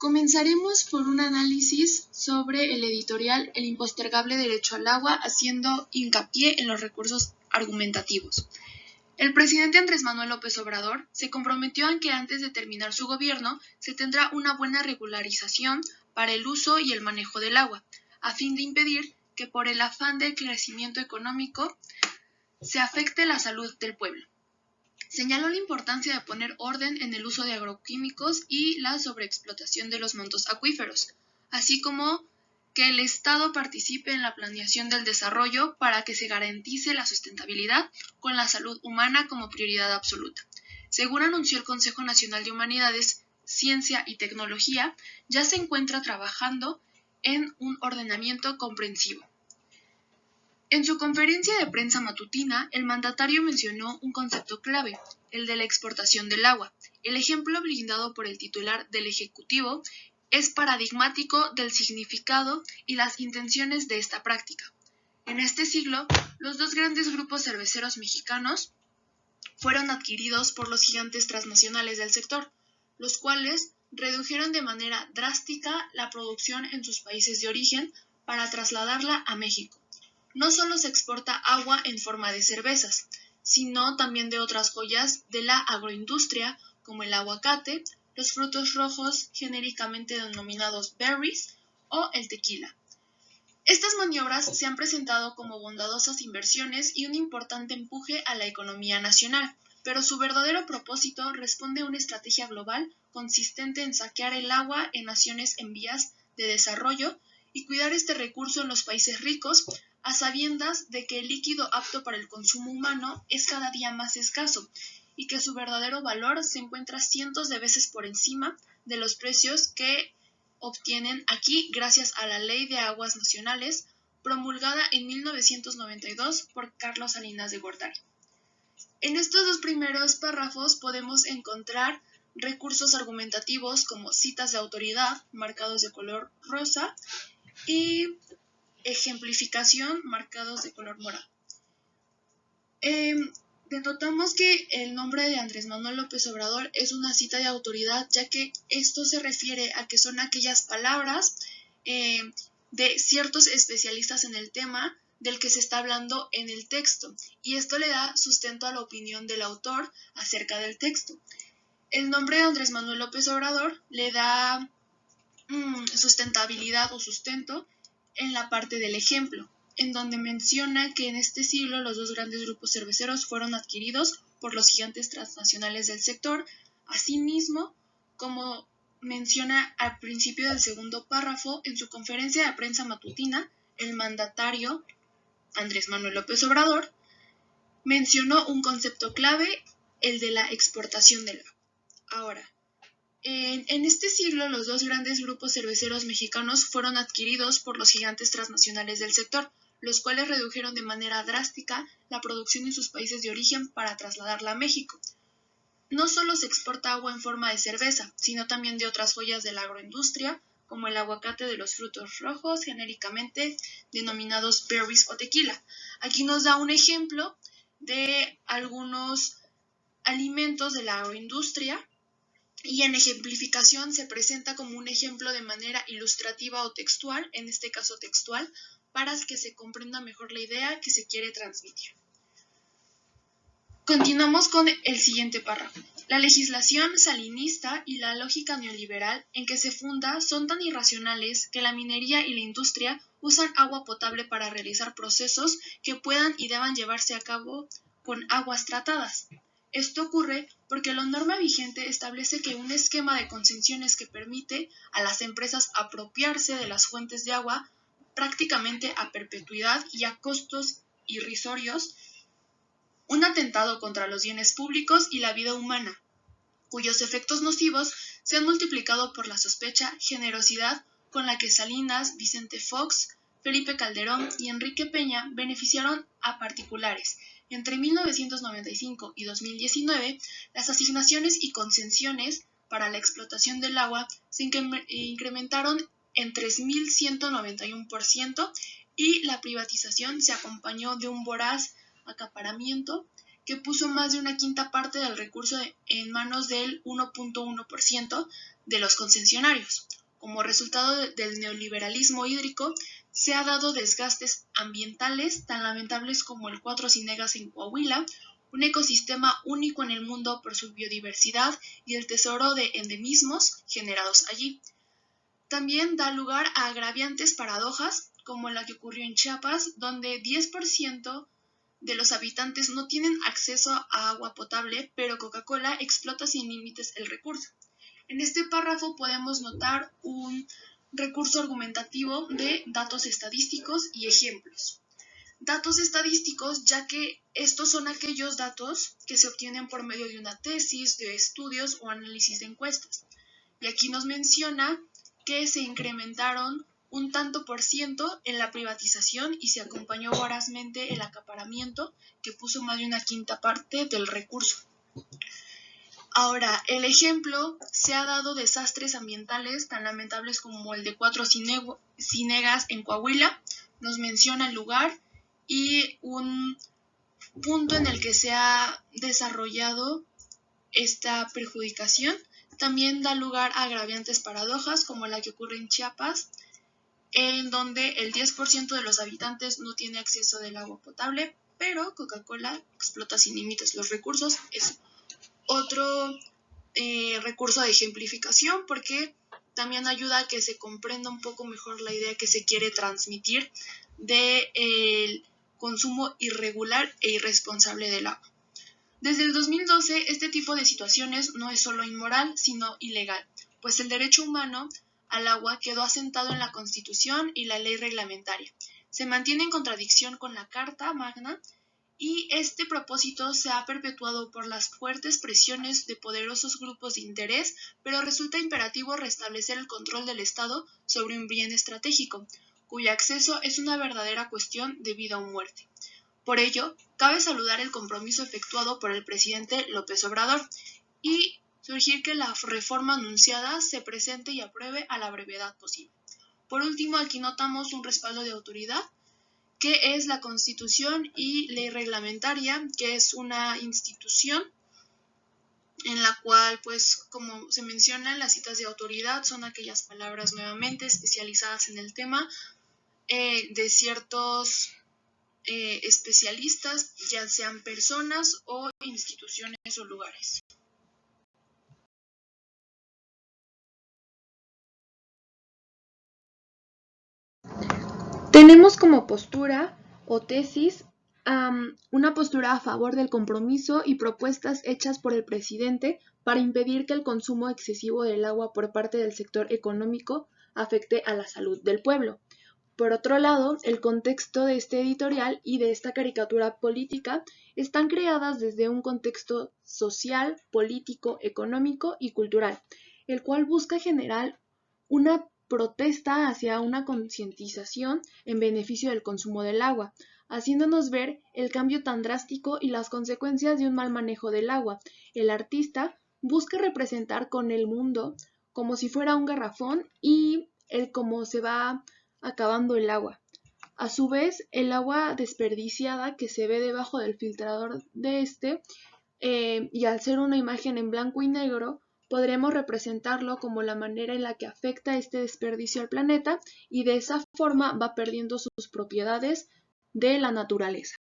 Comenzaremos por un análisis sobre el editorial El impostergable derecho al agua, haciendo hincapié en los recursos argumentativos. El presidente Andrés Manuel López Obrador se comprometió a que antes de terminar su gobierno se tendrá una buena regularización para el uso y el manejo del agua, a fin de impedir que por el afán del crecimiento económico se afecte la salud del pueblo. Señaló la importancia de poner orden en el uso de agroquímicos y la sobreexplotación de los mantos acuíferos, así como que el Estado participe en la planeación del desarrollo para que se garantice la sustentabilidad con la salud humana como prioridad absoluta. Según anunció el Consejo Nacional de Humanidades, Ciencia y Tecnología, ya se encuentra trabajando en un ordenamiento comprensivo. En su conferencia de prensa matutina, el mandatario mencionó un concepto clave, el de la exportación del agua. El ejemplo brindado por el titular del Ejecutivo es paradigmático del significado y las intenciones de esta práctica. En este siglo, los dos grandes grupos cerveceros mexicanos fueron adquiridos por los gigantes transnacionales del sector, los cuales redujeron de manera drástica la producción en sus países de origen para trasladarla a México. No solo se exporta agua en forma de cervezas, sino también de otras joyas de la agroindustria, como el aguacate, los frutos rojos genéricamente denominados berries o el tequila. Estas maniobras se han presentado como bondadosas inversiones y un importante empuje a la economía nacional, pero su verdadero propósito responde a una estrategia global consistente en saquear el agua en naciones en vías de desarrollo y cuidar este recurso en los países ricos, a sabiendas de que el líquido apto para el consumo humano es cada día más escaso y que su verdadero valor se encuentra cientos de veces por encima de los precios que obtienen aquí gracias a la Ley de Aguas Nacionales promulgada en 1992 por Carlos Salinas de Gortari. En estos dos primeros párrafos podemos encontrar recursos argumentativos como citas de autoridad marcados de color rosa y ejemplificación marcados de color morado. Denotamos que el nombre de Andrés Manuel López Obrador es una cita de autoridad, ya que esto se refiere a que son aquellas palabras de ciertos especialistas en el tema del que se está hablando en el texto, y esto le da sustento a la opinión del autor acerca del texto. El nombre de Andrés Manuel López Obrador le da sustentabilidad o sustento en la parte del ejemplo, en donde menciona que en este siglo los dos grandes grupos cerveceros fueron adquiridos por los gigantes transnacionales del sector. Asimismo, como menciona al principio del segundo párrafo, en su conferencia de prensa matutina, el mandatario Andrés Manuel López Obrador mencionó un concepto clave, el de la exportación del agua. Ahora, en este siglo, los dos grandes grupos cerveceros mexicanos fueron adquiridos por los gigantes transnacionales del sector, los cuales redujeron de manera drástica la producción en sus países de origen para trasladarla a México. No solo se exporta agua en forma de cerveza, sino también de otras joyas de la agroindustria, como el aguacate de los frutos rojos, genéricamente denominados berries o tequila. Aquí nos da un ejemplo de algunos alimentos de la agroindustria, y en ejemplificación se presenta como un ejemplo de manera ilustrativa o textual, en este caso textual, para que se comprenda mejor la idea que se quiere transmitir. Continuamos con el siguiente párrafo. La legislación salinista y la lógica neoliberal en que se funda son tan irracionales que la minería y la industria usan agua potable para realizar procesos que puedan y deban llevarse a cabo con aguas tratadas. Esto ocurre porque la norma vigente establece que un esquema de concesiones que permite a las empresas apropiarse de las fuentes de agua prácticamente a perpetuidad y a costos irrisorios, un atentado contra los bienes públicos y la vida humana, cuyos efectos nocivos se han multiplicado por la sospecha, generosidad con la que Salinas, Vicente Fox, Felipe Calderón y Enrique Peña beneficiaron a particulares. Entre 1995 y 2019, las asignaciones y concesiones para la explotación del agua se incrementaron en 3.191% y la privatización se acompañó de un voraz acaparamiento que puso más de una quinta parte del recurso en manos del 1.1% de los concesionarios. Como resultado del neoliberalismo hídrico, se ha dado desgastes ambientales tan lamentables como el Cuatro Ciénegas en Coahuila, un ecosistema único en el mundo por su biodiversidad y el tesoro de endemismos generados allí. También da lugar a agraviantes paradojas, como la que ocurrió en Chiapas, donde 10% de los habitantes no tienen acceso a agua potable, pero Coca-Cola explota sin límites el recurso. En este párrafo podemos notar un recurso argumentativo de datos estadísticos y ejemplos. Datos estadísticos, ya que estos son aquellos datos que se obtienen por medio de una tesis, de estudios o análisis de encuestas. Y aquí nos menciona que se incrementaron un tanto por ciento en la privatización y se acompañó vorazmente el acaparamiento, que puso más de una quinta parte del recurso. Ahora, el ejemplo se ha dado desastres ambientales tan lamentables como el de Cuatro Ciénegas en Coahuila, nos menciona el lugar y un punto en el que se ha desarrollado esta perjudicación. También da lugar a agraviantes paradojas como la que ocurre en Chiapas, en donde el 10% de los habitantes no tiene acceso del agua potable, pero Coca-Cola explota sin límites los recursos. Es otro recurso de ejemplificación porque también ayuda a que se comprenda un poco mejor la idea que se quiere transmitir del consumo irregular e irresponsable del agua. Desde el 2012, este tipo de situaciones no es solo inmoral, sino ilegal, pues el derecho humano al agua quedó asentado en la Constitución y la ley reglamentaria. Se mantiene en contradicción con la Carta Magna y este propósito se ha perpetuado por las fuertes presiones de poderosos grupos de interés, pero resulta imperativo restablecer el control del Estado sobre un bien estratégico, cuyo acceso es una verdadera cuestión de vida o muerte. Por ello, cabe saludar el compromiso efectuado por el presidente López Obrador y surgir que la reforma anunciada se presente y apruebe a la brevedad posible. Por último, aquí notamos un respaldo de autoridad, que es la Constitución y Ley Reglamentaria, que es una institución en la cual, pues, como se menciona, las citas de autoridad son aquellas palabras nuevamente especializadas en el tema de ciertos especialistas, ya sean personas o instituciones o lugares. Tenemos como postura o tesis una postura a favor del compromiso y propuestas hechas por el presidente para impedir que el consumo excesivo del agua por parte del sector económico afecte a la salud del pueblo. Por otro lado, el contexto de este editorial y de esta caricatura política están creadas desde un contexto social, político, económico y cultural, el cual busca generar una protesta hacia una concientización en beneficio del consumo del agua, haciéndonos ver el cambio tan drástico y las consecuencias de un mal manejo del agua. El artista busca representar con el mundo como si fuera un garrafón y el cómo se va acabando el agua. A su vez, el agua desperdiciada que se ve debajo del filtrador de y al ser una imagen en blanco y negro, podremos representarlo como la manera en la que afecta este desperdicio al planeta y de esa forma va perdiendo sus propiedades de la naturaleza.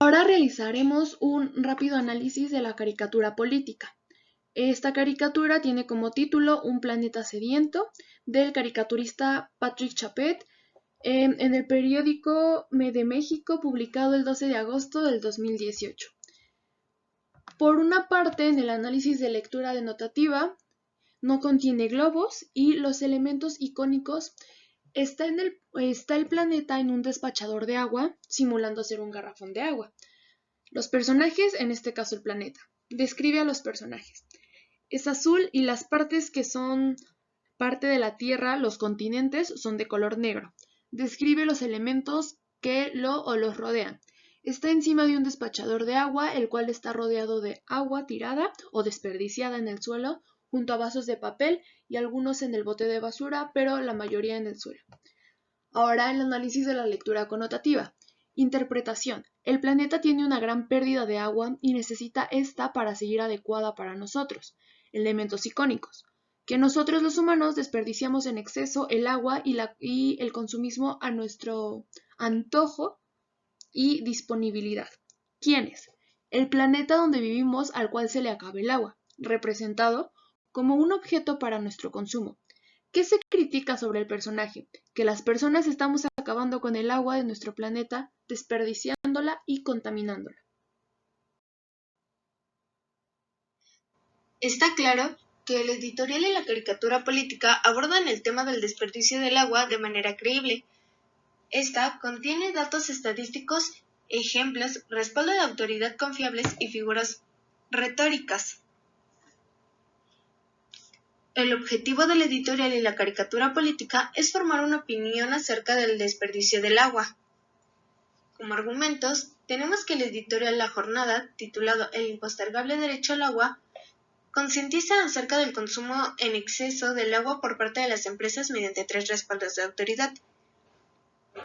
Ahora realizaremos un rápido análisis de la caricatura política. Esta caricatura tiene como título Un planeta sediento, del caricaturista Patrick Chapet, en el periódico de México, publicado el 12 de agosto del 2018. Por una parte, en el análisis de lectura denotativa, no contiene globos y los elementos icónicos. Está el planeta en un despachador de agua, simulando ser un garrafón de agua. Los personajes, en este caso el planeta. Describe a los personajes. Es azul y las partes que son parte de la Tierra, los continentes, son de color negro. Describe los elementos que los rodean. Está encima de un despachador de agua, el cual está rodeado de agua tirada o desperdiciada en el suelo, junto a vasos de papel y algunos en el bote de basura, pero la mayoría en el suelo. Ahora el análisis de la lectura connotativa. Interpretación. El planeta tiene una gran pérdida de agua y necesita esta para seguir adecuada para nosotros. Elementos icónicos. Que nosotros los humanos desperdiciamos en exceso el agua y el consumismo a nuestro antojo y disponibilidad. ¿Quiénes? El planeta donde vivimos al cual se le acaba el agua, representado como un objeto para nuestro consumo. ¿Qué se critica sobre el personaje? Que las personas estamos acabando con el agua de nuestro planeta, desperdiciándola y contaminándola. Está claro que el editorial y la caricatura política abordan el tema del desperdicio del agua de manera creíble. Esta contiene datos estadísticos, ejemplos, respaldo de autoridad confiables y figuras retóricas. El objetivo del editorial y la caricatura política es formar una opinión acerca del desperdicio del agua. Como argumentos, tenemos que el editorial La Jornada, titulado El impostergable derecho al agua, concientiza acerca del consumo en exceso del agua por parte de las empresas mediante 3 respaldos de autoridad.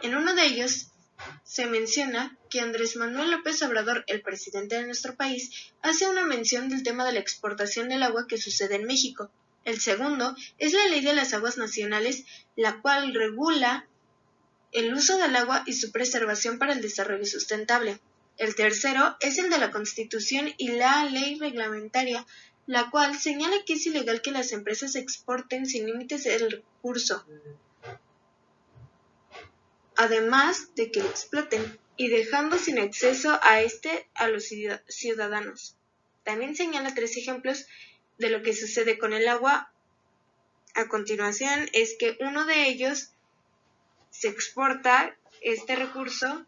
En uno de ellos, se menciona que Andrés Manuel López Obrador, el presidente de nuestro país, hace una mención del tema de la exportación del agua que sucede en México. El segundo es la Ley de las Aguas Nacionales, la cual regula el uso del agua y su preservación para el desarrollo sustentable. El tercero es el de la Constitución y la Ley Reglamentaria, la cual señala que es ilegal que las empresas exporten sin límites el recurso, además de que lo exploten, y dejando sin acceso a los ciudadanos. También señala 3 ejemplos de lo que sucede con el agua. A continuación es que uno de ellos se exporta este recurso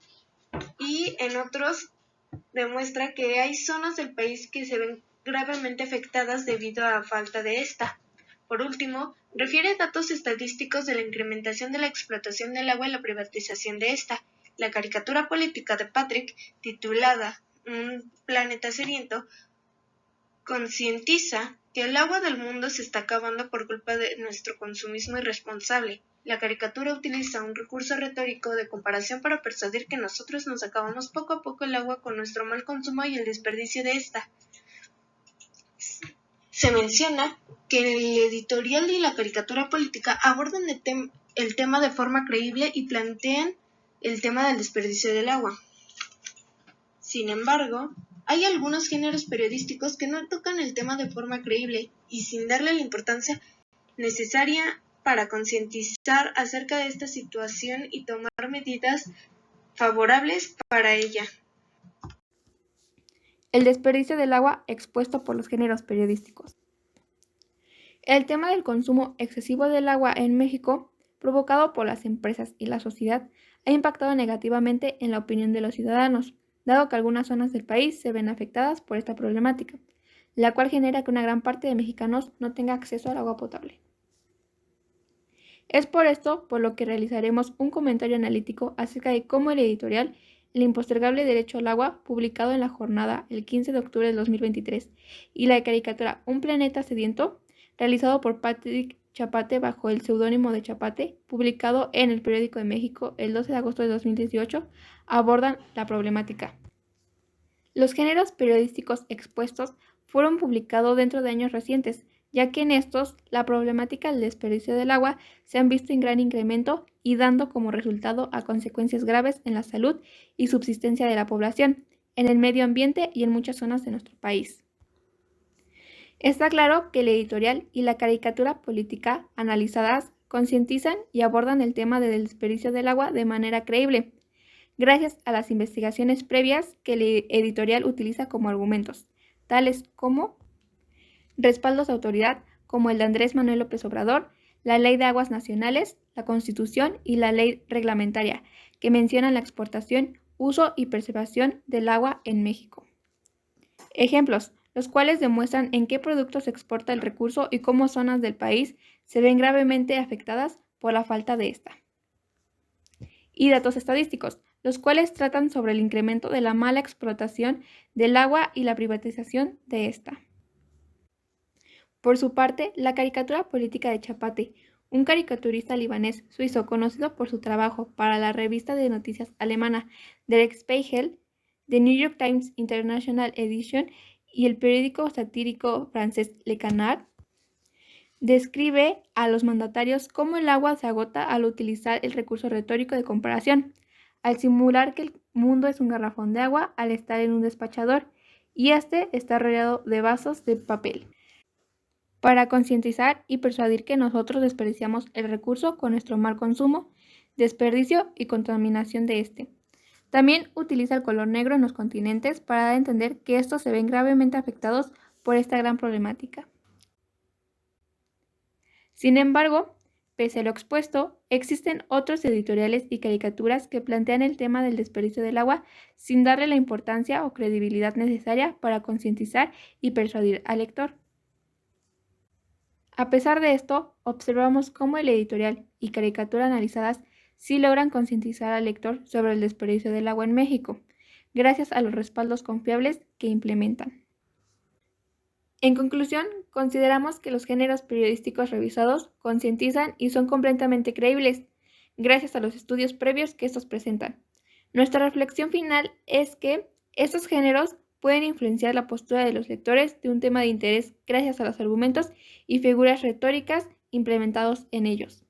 y en otros demuestra que hay zonas del país que se ven gravemente afectadas debido a la falta de esta. Por último, refiere datos estadísticos de la incrementación de la explotación del agua y la privatización de esta. La caricatura política de Patrick, titulada Un planeta sediento, concientiza que el agua del mundo se está acabando por culpa de nuestro consumismo irresponsable. La caricatura utiliza un recurso retórico de comparación para persuadir que nosotros nos acabamos poco a poco el agua con nuestro mal consumo y el desperdicio de esta. Se menciona que el editorial y la caricatura política abordan el tema de forma creíble y plantean el tema del desperdicio del agua. Sin embargo, hay algunos géneros periodísticos que no tocan el tema de forma creíble y sin darle la importancia necesaria para concientizar acerca de esta situación y tomar medidas favorables para ella. El desperdicio del agua expuesto por los géneros periodísticos. El tema del consumo excesivo del agua en México, provocado por las empresas y la sociedad, ha impactado negativamente en la opinión de los ciudadanos, dado que algunas zonas del país se ven afectadas por esta problemática, la cual genera que una gran parte de mexicanos no tenga acceso al agua potable. Es por esto por lo que realizaremos un comentario analítico acerca de cómo el editorial El impostergable derecho al agua, publicado en La Jornada el 15 de octubre del 2023, y la caricatura Un planeta sediento, realizado por Patrick Chapate bajo el seudónimo de Chapate, publicado en el Periódico de México el 12 de agosto de 2018, abordan la problemática. Los géneros periodísticos expuestos fueron publicados dentro de años recientes, ya que en estos la problemática del desperdicio del agua se han visto en gran incremento y dando como resultado a consecuencias graves en la salud y subsistencia de la población, en el medio ambiente y en muchas zonas de nuestro país. Está claro que el editorial y la caricatura política analizadas concientizan y abordan el tema del desperdicio del agua de manera creíble, gracias a las investigaciones previas que el editorial utiliza como argumentos, tales como respaldos de autoridad como el de Andrés Manuel López Obrador, la Ley de Aguas Nacionales, la Constitución y la Ley Reglamentaria, que mencionan la exportación, uso y preservación del agua en México. Ejemplos, los cuales demuestran en qué productos se exporta el recurso y cómo zonas del país se ven gravemente afectadas por la falta de esta. Y datos estadísticos, los cuales tratan sobre el incremento de la mala explotación del agua y la privatización de esta. Por su parte, la caricatura política de Chapate, Un caricaturista libanés suizo conocido por su trabajo para la revista de noticias alemana Der Spiegel, The New York Times International Edition y el periódico satírico francés Le Canard, describe a los mandatarios cómo el agua se agota al utilizar el recurso retórico de comparación, al simular que el mundo es un garrafón de agua al estar en un despachador y este está rodeado de vasos de papel, para concientizar y persuadir que nosotros desperdiciamos el recurso con nuestro mal consumo, desperdicio y contaminación de este. También utiliza el color negro en los continentes para dar a entender que estos se ven gravemente afectados por esta gran problemática. Sin embargo, pese a lo expuesto, existen otros editoriales y caricaturas que plantean el tema del desperdicio del agua sin darle la importancia o credibilidad necesaria para concientizar y persuadir al lector. A pesar de esto, observamos cómo el editorial y caricatura analizadas sí logran concientizar al lector sobre el desperdicio del agua en México, gracias a los respaldos confiables que implementan. En conclusión, consideramos que los géneros periodísticos revisados concientizan y son completamente creíbles, gracias a los estudios previos que estos presentan. Nuestra reflexión final es que estos géneros pueden influenciar la postura de los lectores de un tema de interés gracias a los argumentos y figuras retóricas implementados en ellos.